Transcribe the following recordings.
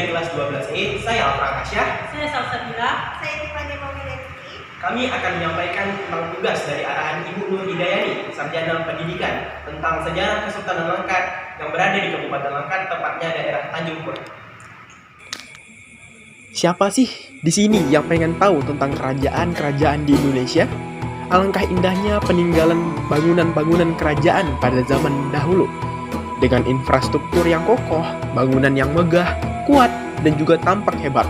dari kelas 12E, saya Alfra Akasyah. Saya Salsabila. Saya Tiffany Maulidati. Kami akan menyampaikan tentang tugas dari arahan Ibu Nur Hidayani, Sarjana Pendidikan, tentang sejarah Kesultanan Langkat yang berada di Kabupaten Langkat, tepatnya daerah Tanjung Pura. Siapa sih di sini yang pengen tahu tentang kerajaan-kerajaan di Indonesia? Alangkah indahnya peninggalan bangunan-bangunan kerajaan pada zaman dahulu. Dengan infrastruktur yang kokoh, bangunan yang megah, kuat, dan juga tampak hebat.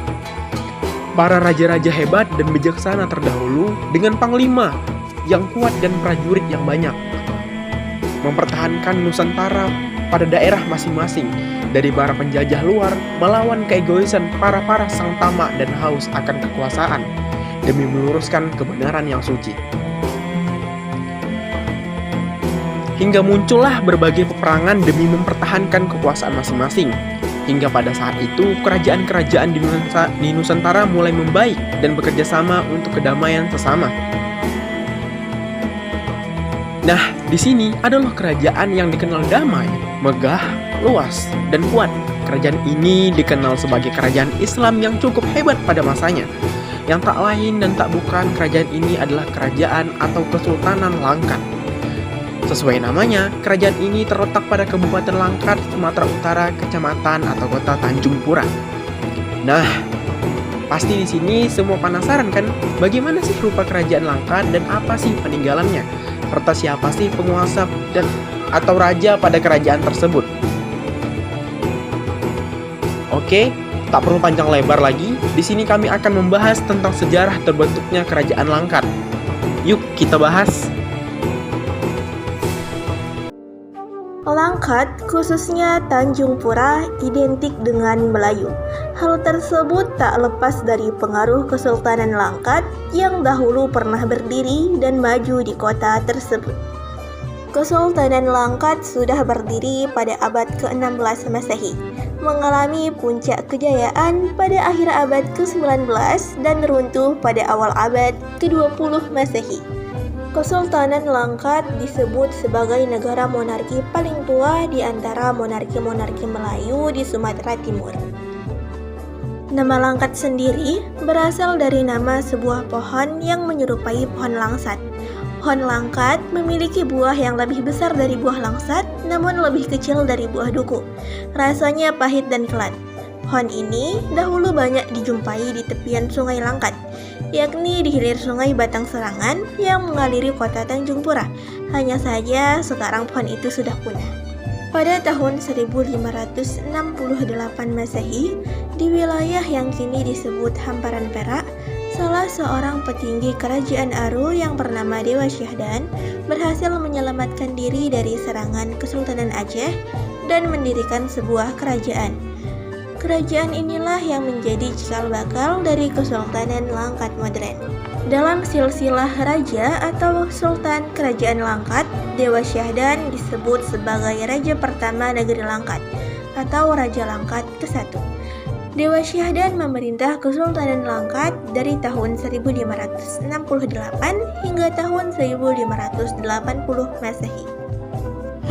Para raja-raja hebat dan bijaksana terdahulu dengan panglima yang kuat dan prajurit yang banyak. Mempertahankan Nusantara pada daerah masing-masing dari para penjajah luar melawan keegoisan para sang tamak dan haus akan kekuasaan demi meluruskan kebenaran yang suci. Hingga muncullah berbagai peperangan demi mempertahankan kekuasaan masing-masing. Hingga pada saat itu, kerajaan-kerajaan di Nusantara mulai membaik dan bekerja sama untuk kedamaian sesama. Nah, di sini adalah kerajaan yang dikenal damai, megah, luas, dan kuat. Kerajaan ini dikenal sebagai kerajaan Islam yang cukup hebat pada masanya. Yang tak lain dan tak bukan, kerajaan ini adalah kerajaan atau Kesultanan Langkat. Sesuai namanya, kerajaan ini terletak pada Kabupaten Langkat, Sumatera Utara, Kecamatan atau Kota Tanjung Pura. Nah, pasti di sini semua penasaran kan, bagaimana sih rupa kerajaan Langkat dan apa sih peninggalannya? Serta siapa sih penguasa atau raja pada kerajaan tersebut? Oke, tak perlu panjang lebar lagi. Di sini kami akan membahas tentang sejarah terbentuknya kerajaan Langkat. Yuk, kita bahas. Langkat, khususnya Tanjung Pura, identik dengan Melayu. Hal tersebut tak lepas dari pengaruh Kesultanan Langkat yang dahulu pernah berdiri dan maju di kota tersebut. Kesultanan Langkat sudah berdiri pada abad ke-16 Masehi, mengalami puncak kejayaan pada akhir abad ke-19 dan runtuh pada awal abad ke-20 Masehi. Kesultanan Langkat disebut sebagai negara monarki paling tua di antara monarki-monarki Melayu di Sumatera Timur. Nama Langkat sendiri berasal dari nama sebuah pohon yang menyerupai pohon langsat. Pohon Langkat memiliki buah yang lebih besar dari buah langsat, namun lebih kecil dari buah duku. Rasanya pahit dan kelat. Pohon ini dahulu banyak dijumpai di tepian Sungai Langkat, yakni di hilir Sungai Batang Serangan yang mengaliri kota Tanjung Pura. Hanya saja sekarang pohon itu sudah punah. Pada tahun 1568 Masehi, di wilayah yang kini disebut Hamparan Perak, salah seorang petinggi kerajaan Aru yang bernama Dewa Syahdan berhasil menyelamatkan diri dari serangan Kesultanan Aceh dan mendirikan sebuah kerajaan. Kerajaan inilah yang menjadi cikal bakal dari Kesultanan Langkat modern. Dalam silsilah raja atau sultan kerajaan Langkat, Dewa Syahdan disebut sebagai raja pertama negeri Langkat atau Raja Langkat ke-1. Dewa Syahdan memerintah Kesultanan Langkat dari tahun 1568 hingga tahun 1580 Masehi.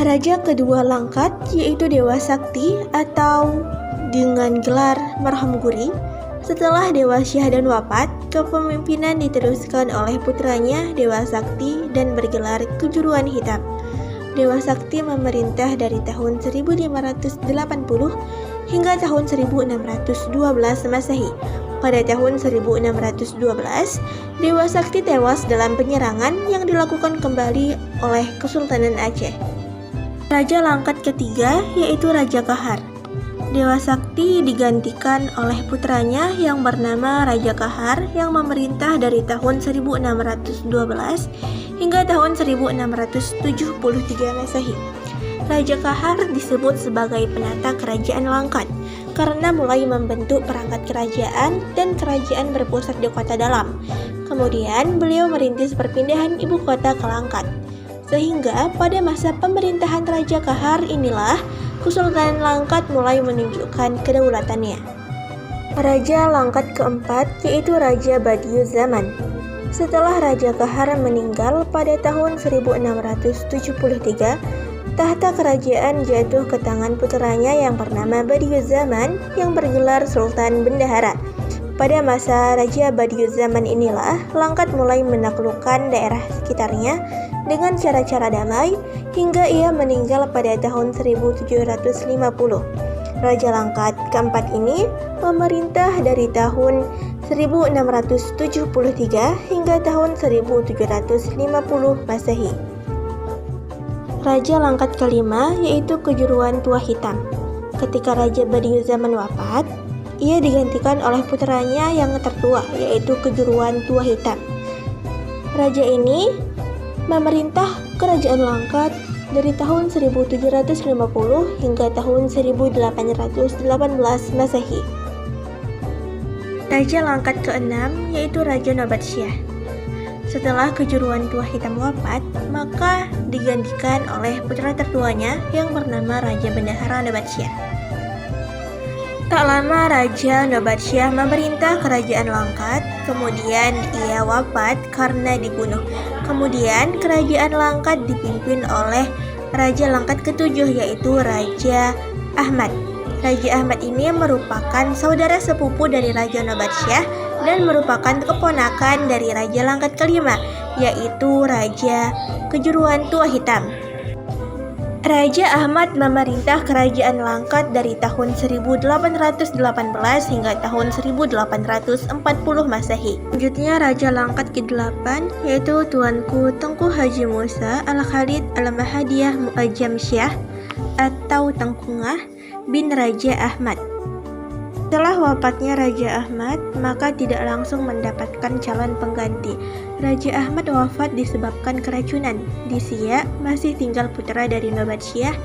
Raja kedua Langkat yaitu Dewa Sakti atau dengan gelar Marhamguri. Setelah Dewa Syahdan wafat, kepemimpinan diteruskan oleh putranya Dewa Sakti dan bergelar Kejuruan Hitam. Dewa Sakti memerintah dari tahun 1580 hingga tahun 1612 Masehi. Pada tahun 1612, Dewa Sakti tewas dalam penyerangan yang dilakukan kembali oleh Kesultanan Aceh. Raja Langkat ketiga yaitu Raja Kahar. Dewa Sakti digantikan oleh putranya yang bernama Raja Kahar yang memerintah dari tahun 1612 hingga tahun 1673 Masehi. Raja Kahar disebut sebagai penata kerajaan Langkat karena mulai membentuk perangkat kerajaan dan kerajaan berpusat di kota dalam. Kemudian beliau merintis perpindahan ibu kota ke Langkat. Sehingga pada masa pemerintahan Raja Kahar inilah Kesultanan Langkat mulai menunjukkan kedaulatannya. Raja Langkat keempat yaitu Raja Badiuzzzaman. Setelah Raja Kahar meninggal pada tahun 1673, tahta kerajaan jatuh ke tangan puteranya yang bernama Badiuzzaman yang bergelar Sultan Bendahara. Pada masa Raja Badiuzzaman inilah Langkat mulai menaklukkan daerah sekitarnya dengan cara-cara damai hingga ia meninggal pada tahun 1750. Raja Langkat keempat ini memerintah dari tahun 1673 hingga tahun 1750 Masehi. Raja Langkat kelima yaitu Kejuruan Tua Hitam. Ketika Raja Badiuzzaman wafat, ia digantikan oleh putranya yang tertua yaitu Kejuruan Tua Hitam. Raja ini memerintah kerajaan Langkat dari tahun 1750 hingga tahun 1818 Masehi. Raja Langkat keenam yaitu Raja Nobatsyah. Setelah Kejuruan Tua Hitam wafat, maka digantikan oleh putra tertuanya yang bernama Raja Bendahara Nobatsyah. Tak lama Raja Nobatsyah memerintah kerajaan Langkat, kemudian ia wafat karena dibunuh. Kemudian kerajaan Langkat dipimpin oleh Raja Langkat ketujuh yaitu Raja Ahmad. Raja Ahmad ini merupakan saudara sepupu dari Raja Nobatsyah dan merupakan keponakan dari Raja Langkat kelima yaitu Raja Kejuruan Tua Hitam. Raja Ahmad memerintah kerajaan Langkat dari tahun 1818 hingga tahun 1840 Masehi. Selanjutnya Raja Langkat ke-8 yaitu Tuanku Tengku Haji Musa Al-Khalid Al-Mahadiyah Mu'azzam Syah atau Tengkungah bin Raja Ahmad. Setelah wafatnya Raja Ahmad, maka tidak langsung mendapatkan calon pengganti. Raja Ahmad wafat disebabkan keracunan. Di Siak masih tinggal putra dari Nobatsyah,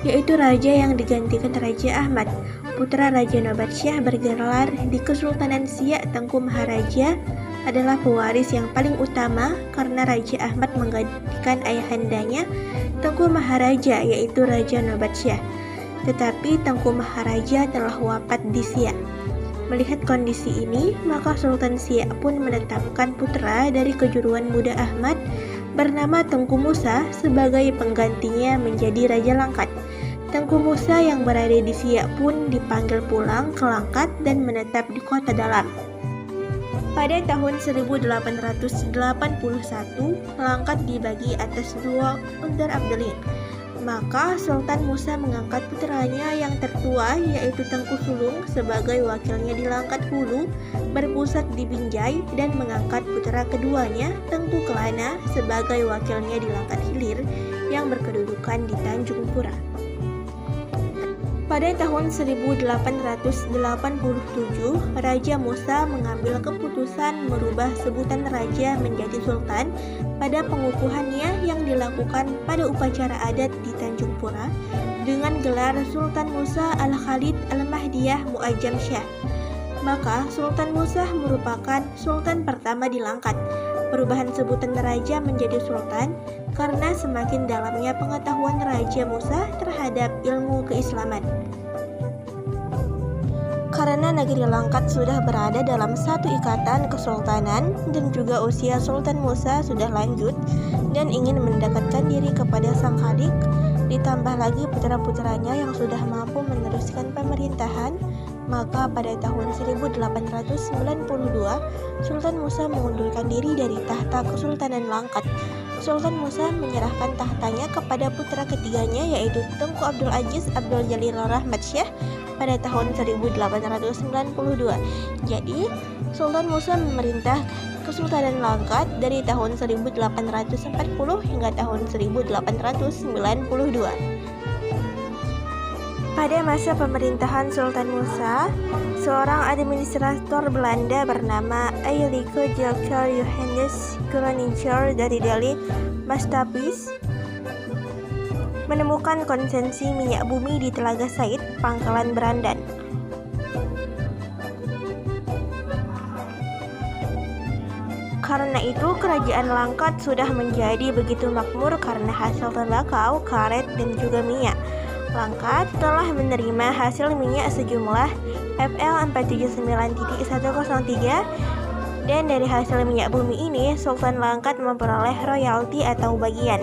yaitu raja yang digantikan Raja Ahmad. Putra Raja Nobatsyah bergelar di Kesultanan Siak Tengku Maharaja adalah pewaris yang paling utama karena Raja Ahmad menggantikan ayahandanya Tengku Maharaja yaitu Raja Nobatsyah. Tetapi Tengku Maharaja telah wafat di Siak. Melihat kondisi ini, maka Sultan Siak pun menetapkan putra dari kejuruan muda Ahmad bernama Tengku Musa sebagai penggantinya menjadi Raja Langkat. Tengku Musa yang berada di Siak pun dipanggil pulang ke Langkat dan menetap di Kota Dalam. Pada tahun 1881, Langkat dibagi atas dua Undar Abdelin. Maka Sultan Musa mengangkat putranya yang tertua yaitu Tengku Sulung sebagai wakilnya di Langkat Hulu berpusat di Binjai dan mengangkat putra keduanya Tengku Kelana sebagai wakilnya di Langkat Hilir yang berkedudukan di Tanjung Pura. Pada tahun 1887, Raja Musa mengambil keputusan merubah sebutan raja menjadi sultan pada pengukuhannya yang dilakukan pada upacara adat di Tanjung Pura dengan gelar Sultan Musa Al-Khalid Al-Mahdiyah Mu'azzam Syah. Maka Sultan Musa merupakan sultan pertama di Langkat. Perubahan sebutan raja menjadi sultan karena semakin dalamnya pengetahuan Raja Musa terhadap ilmu keislaman. Karena negeri Langkat sudah berada dalam satu ikatan kesultanan dan juga usia Sultan Musa sudah lanjut dan ingin mendekatkan diri kepada Sang Khalik, ditambah lagi putra-putranya yang sudah mampu meneruskan pemerintahan, maka pada tahun 1892 Sultan Musa mengundurkan diri dari tahta Kesultanan Langkat. Sultan Musa menyerahkan tahtanya kepada putra ketiganya yaitu Tengku Abdul Aziz Abdul Jalil Rahmat Syah pada tahun 1892. Jadi Sultan Musa memerintah Kesultanan Langkat dari tahun 1840 hingga tahun 1892. Pada masa pemerintahan Sultan Musa, seorang administrator Belanda bernama Eiliko Jelker Johannes Groninger dari Delhi, Maastapis, menemukan konsensi minyak bumi di Telaga Said, Pangkalan Berandan. Karena itu, kerajaan Langkat sudah menjadi begitu makmur karena hasil tembakau, karet, dan juga minyak. Langkat telah menerima hasil minyak sejumlah FL 479.103 Dan dari hasil minyak bumi ini, Sultan Langkat memperoleh royalti atau bagian.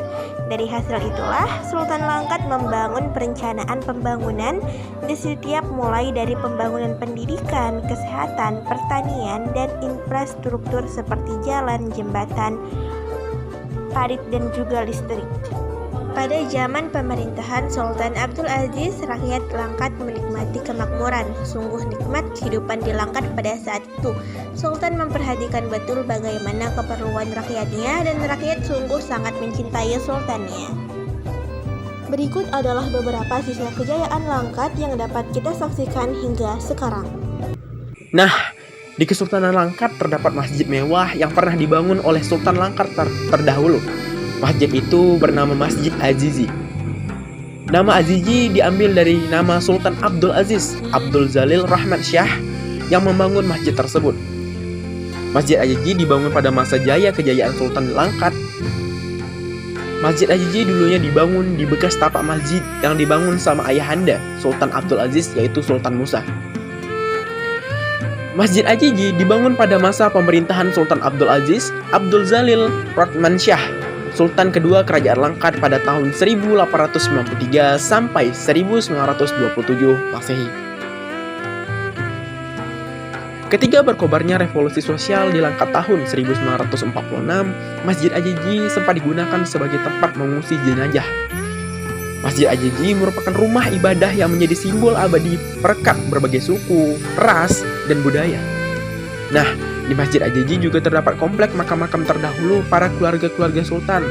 Dari hasil itulah, Sultan Langkat membangun perencanaan pembangunan di setiap mulai dari pembangunan pendidikan, kesehatan, pertanian, dan infrastruktur seperti jalan, jembatan, parit, dan juga listrik. Pada zaman pemerintahan Sultan Abdul Aziz, rakyat Langkat menikmati kemakmuran. Sungguh nikmat kehidupan di Langkat pada saat itu. Sultan memperhatikan betul bagaimana keperluan rakyatnya dan rakyat sungguh sangat mencintai sultannya. Berikut adalah beberapa sisa kejayaan Langkat yang dapat kita saksikan hingga sekarang. Nah, di Kesultanan Langkat terdapat masjid mewah yang pernah dibangun oleh Sultan Langkat terdahulu. Masjid itu bernama Masjid Azizi. Nama Azizi diambil dari nama Sultan Abdul Aziz Abdul Zalil Rahmat Syah yang membangun masjid tersebut. Masjid Azizi dibangun pada masa jaya kejayaan Sultan Langkat. Masjid Azizi dulunya dibangun di bekas tapak masjid yang dibangun sama ayahanda Sultan Abdul Aziz, yaitu Sultan Musa. Masjid Azizi dibangun pada masa pemerintahan Sultan Abdul Aziz Abdul Zalil Rahman Syah, Sultan kedua Kerajaan Langkat pada tahun 1893 sampai 1927 Masehi. Ketika berkobarnya revolusi sosial di Langkat tahun 1946, Masjid Azizi sempat digunakan sebagai tempat mengungsi jenazah. Masjid Azizi merupakan rumah ibadah yang menjadi simbol abadi perekat berbagai suku, ras, dan budaya. Nah, di Masjid Azizi juga terdapat komplek makam-makam terdahulu para keluarga-keluarga sultan.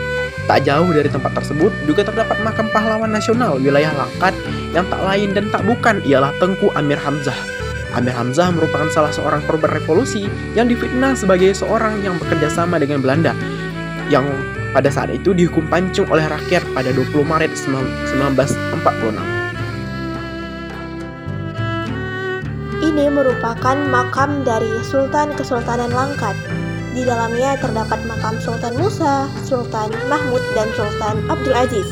Tak jauh dari tempat tersebut juga terdapat makam pahlawan nasional wilayah Langkat yang tak lain dan tak bukan ialah Tengku Amir Hamzah. Amir Hamzah merupakan salah seorang korban revolusi yang difitnah sebagai seorang yang bekerja sama dengan Belanda, yang pada saat itu dihukum pancung oleh rakyat pada 20 Maret 1946. Ini merupakan makam dari Sultan Kesultanan Langkat. Di dalamnya terdapat makam Sultan Musa, Sultan Mahmud, dan Sultan Abdul Aziz,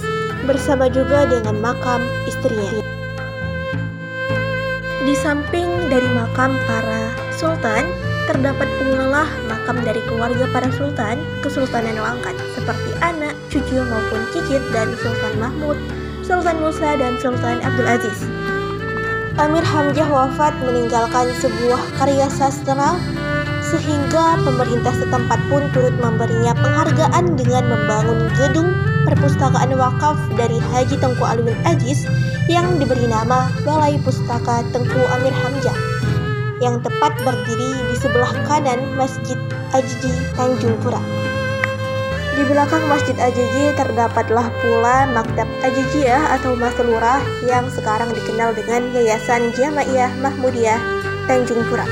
bersama juga dengan makam istrinya. Di samping dari makam para sultan, terdapat pula makam dari keluarga para sultan Kesultanan Langkat, seperti anak, cucu maupun cicit dari Sultan Mahmud, Sultan Musa, dan Sultan Abdul Aziz. Amir Hamzah wafat meninggalkan sebuah karya sastra, sehingga pemerintah setempat pun turut memberinya penghargaan dengan membangun gedung perpustakaan wakaf dari Haji Tengku Alwi Aziz yang diberi nama Balai Pustaka Tengku Amir Hamzah, yang tepat berdiri di sebelah kanan Masjid Azizi Tanjung Pura. Di belakang Masjid Azizi terdapatlah pula Maktab Aziziyah atau Maslurah yang sekarang dikenal dengan Yayasan Jamaiyah Mahmudiyah Tanjung Pura.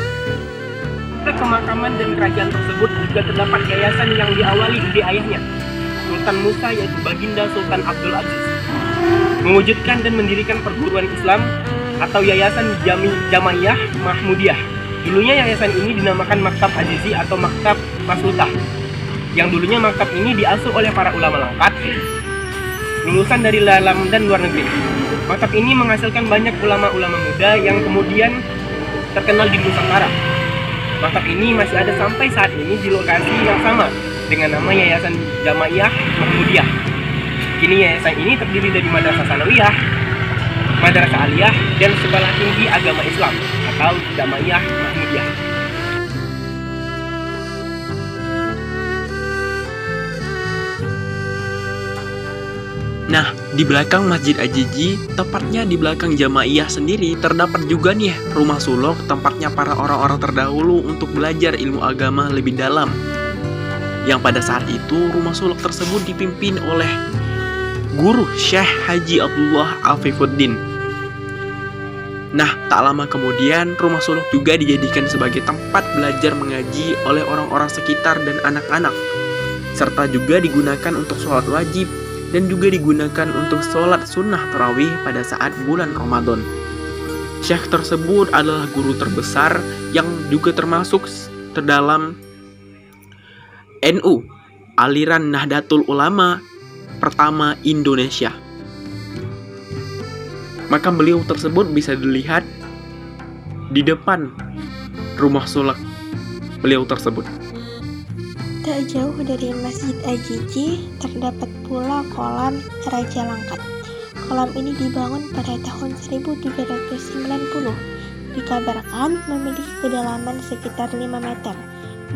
Pemakaman dan kerajaan tersebut juga terdapat yayasan yang diawali dari ayahnya, Sultan Musa, yaitu Baginda Sultan Abdul Aziz, mewujudkan dan mendirikan perguruan Islam atau Yayasan Jamaiyah Mahmudiyah. Dulunya yayasan ini dinamakan Maktab Azizi atau Maktab Maslutah, yang dulunya maktab ini diasuh oleh para ulama Langkat, lulusan dari dalam dan luar negeri. Maktab ini menghasilkan banyak ulama-ulama muda yang kemudian terkenal di Nusantara. Maktab ini masih ada sampai saat ini di lokasi yang sama dengan nama Yayasan Jamaiyah Mahmudiyah. Kini yayasan ini terdiri dari Madrasah Sanawiyah, Madrasah Aliyah, dan Sekolah Tinggi Agama Islam atau Jamaiyah Mahmudiyah. Nah, di belakang Masjid Azizi, tepatnya di belakang Jamaiyah sendiri, terdapat juga nih rumah suluk, tempatnya para orang-orang terdahulu untuk belajar ilmu agama lebih dalam. Yang pada saat itu, rumah suluk tersebut dipimpin oleh Guru Syekh Haji Abdullah Afifuddin. Nah, tak lama kemudian, rumah suluk juga dijadikan sebagai tempat belajar mengaji oleh orang-orang sekitar dan anak-anak, serta juga digunakan untuk sholat wajib, dan juga digunakan untuk sholat sunnah tarawih pada saat bulan Ramadan. Syekh tersebut adalah guru terbesar yang juga termasuk terdalam NU, aliran Nahdlatul Ulama pertama Indonesia. Makam beliau tersebut bisa dilihat di depan rumah suluk beliau tersebut. Tak jauh dari Masjid Ajiji terdapat pula kolam Raja Langkat. Kolam ini dibangun pada tahun 1790. Dikabarkan memiliki kedalaman sekitar 5 meter.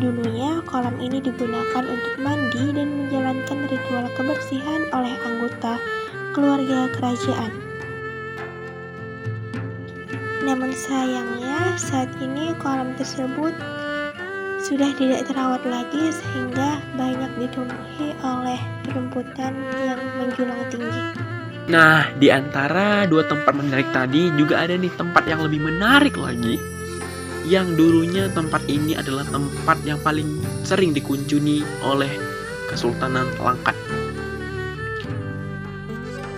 Dulunya kolam ini digunakan untuk mandi dan menjalankan ritual kebersihan oleh anggota keluarga kerajaan. Namun sayangnya saat ini kolam tersebut sudah tidak terawat lagi sehingga banyak ditumbuhi oleh rumputan yang menjulang tinggi. Nah, di antara dua tempat menarik tadi juga ada nih tempat yang lebih menarik lagi. Yang dulunya tempat ini adalah tempat yang paling sering dikunjungi oleh Kesultanan Langkat.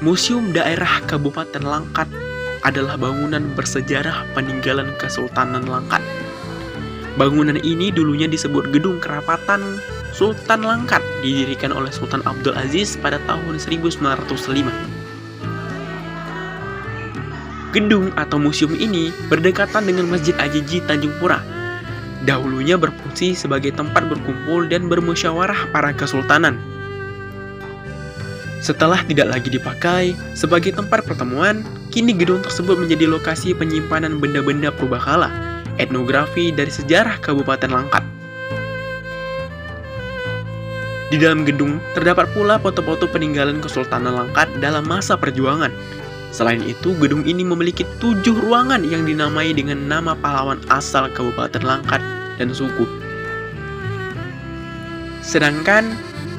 Museum Daerah Kabupaten Langkat adalah bangunan bersejarah peninggalan Kesultanan Langkat. Bangunan ini dulunya disebut Gedung Kerapatan Sultan Langkat, didirikan oleh Sultan Abdul Aziz pada tahun 1905. Gedung atau museum ini berdekatan dengan Masjid Ajiji Tanjung Pura. Dahulunya berfungsi sebagai tempat berkumpul dan bermusyawarah para kesultanan. Setelah tidak lagi dipakai sebagai tempat pertemuan, kini gedung tersebut menjadi lokasi penyimpanan benda-benda purbakala, etnografi dari sejarah Kabupaten Langkat. Di dalam gedung terdapat pula foto-foto peninggalan Kesultanan Langkat dalam masa perjuangan. Selain itu, gedung ini memiliki 7 ruangan yang dinamai dengan nama pahlawan asal Kabupaten Langkat dan suku. Sedangkan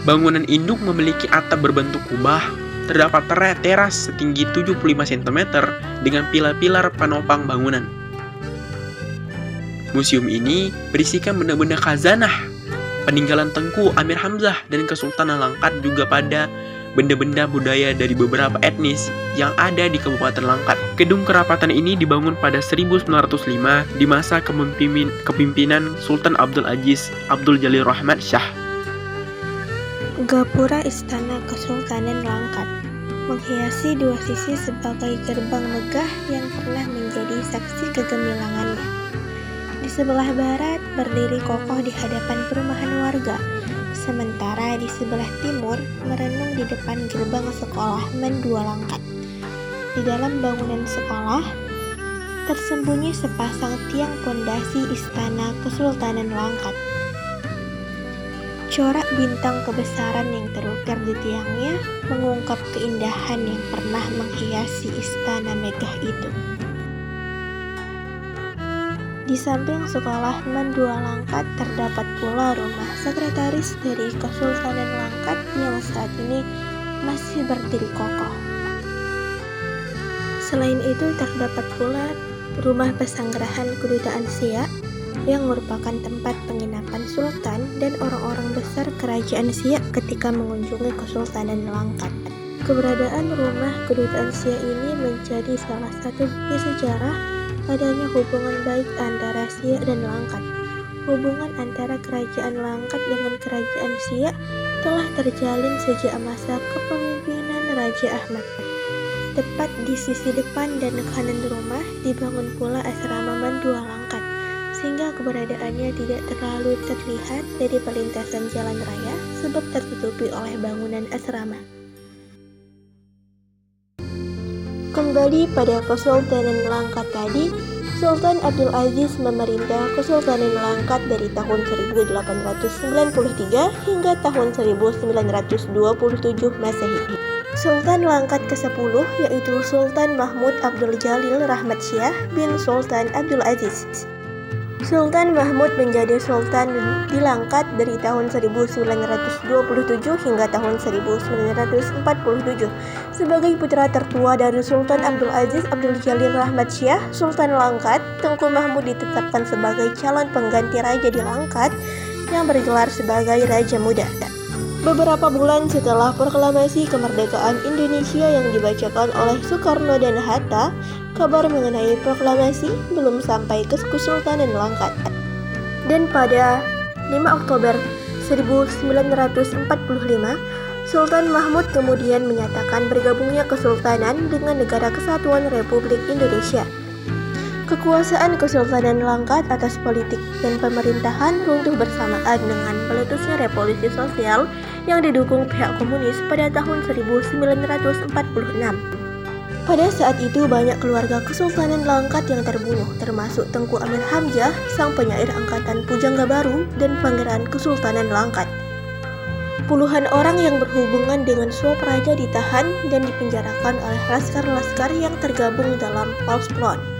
bangunan induk memiliki atap berbentuk kubah, terdapat teras setinggi 75 cm dengan pilar-pilar penopang bangunan. Museum ini berisikan benda-benda khazanah, peninggalan Tengku Amir Hamzah dan Kesultanan Langkat, juga pada benda-benda budaya dari beberapa etnis yang ada di Kabupaten Langkat. Gedung Kerapatan ini dibangun pada 1905 di masa kepemimpinan Sultan Abdul Aziz Abdul Jalil Rahmat Shah. Gapura Istana Kesultanan Langkat menghiasi dua sisi sebagai gerbang megah yang pernah menjadi saksi kegemilangannya. Di sebelah barat berdiri kokoh di hadapan perumahan warga, sementara di sebelah timur merenung di depan gerbang sekolah Mendua Langkat. Di dalam bangunan sekolah tersembunyi sepasang tiang pondasi Istana Kesultanan Langkat. Corak bintang kebesaran yang terukir di tiangnya mengungkap keindahan yang pernah menghiasi istana megah itu. Di samping sekolah Mendua Langkat terdapat pula rumah sekretaris dari Kesultanan Langkat yang saat ini masih berdiri kokoh. Selain itu terdapat pula rumah pesanggerahan Kedutaan Siak yang merupakan tempat penginapan Sultan dan orang-orang besar kerajaan Siak ketika mengunjungi Kesultanan Langkat. Keberadaan rumah Kedutaan Siak ini menjadi salah satu bukti sejarah adanya hubungan baik antara Siak dan Langkat. Hubungan antara kerajaan Langkat dengan kerajaan Siak telah terjalin sejak masa kepemimpinan Raja Ahmad. Tepat di sisi depan dan kanan rumah dibangun pula asrama Mendua Langkat, sehingga keberadaannya tidak terlalu terlihat dari perlintasan jalan raya sebab tertutupi oleh bangunan asrama. Kembali pada Kesultanan Langkat tadi, Sultan Abdul Aziz memerintah Kesultanan Langkat dari tahun 1893 hingga tahun 1927 Masehi. Sultan Langkat ke-10 yaitu Sultan Mahmud Abdul Jalil Rahmat Shah bin Sultan Abdul Aziz. Sultan Mahmud menjadi sultan di Langkat dari tahun 1927 hingga tahun 1947. Sebagai putra tertua dari Sultan Abdul Aziz Abdul Jalil Rahmat Shah, Sultan Langkat, Tengku Mahmud ditetapkan sebagai calon pengganti raja di Langkat yang bergelar sebagai Raja Muda. Beberapa bulan setelah proklamasi kemerdekaan Indonesia yang dibacakan oleh Soekarno dan Hatta, kabar mengenai proklamasi belum sampai ke Kesultanan Langkat. Dan pada 5 Oktober 1945, Sultan Mahmud kemudian menyatakan bergabungnya kesultanan dengan Negara Kesatuan Republik Indonesia. Kekuasaan Kesultanan Langkat atas politik dan pemerintahan runtuh bersamaan dengan meletusnya revolusi sosial yang didukung pihak komunis pada tahun 1946. Pada saat itu banyak keluarga Kesultanan Langkat yang terbunuh, termasuk Tengku Amir Hamzah, sang penyair angkatan Pujangga Baru dan Pangeran Kesultanan Langkat. Puluhan orang yang berhubungan dengan suap raja ditahan dan dipenjarakan oleh laskar-laskar yang tergabung dalam Volksfront.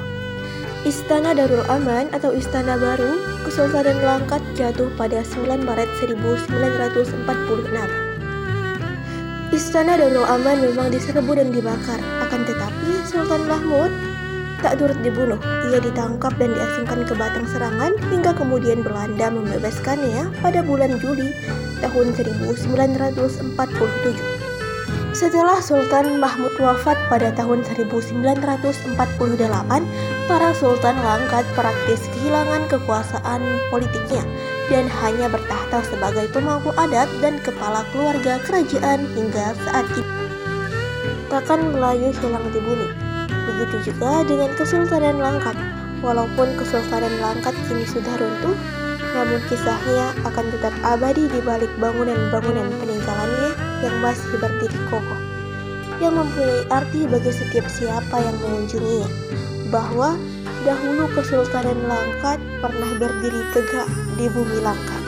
Istana Darul Aman atau Istana Baru Kesultanan Langkat jatuh pada 9 Maret 1946. Istana Darul Aman memang diserbu dan dibakar, akan tetapi Sultan Mahmud tak turut dibunuh. Ia ditangkap dan diasingkan ke Batang Serangan hingga kemudian Belanda membebaskannya pada bulan Juli tahun 1947. Setelah Sultan Mahmud wafat pada tahun 1948, para Sultan Langkat praktis kehilangan kekuasaan politiknya dan hanya bertahta sebagai pemangku adat dan kepala keluarga kerajaan hingga saat ini. Takkan Melayu hilang di bumi. Begitu juga dengan Kesultanan Langkat. Walaupun Kesultanan Langkat kini sudah runtuh, namun kisahnya akan tetap abadi di balik bangunan-bangunan peninggalannya yang masih berdiri kokoh, yang mempunyai arti bagi setiap siapa yang mengunjunginya, bahwa dahulu Kesultanan Langkat pernah berdiri tegak di bumi Langkat.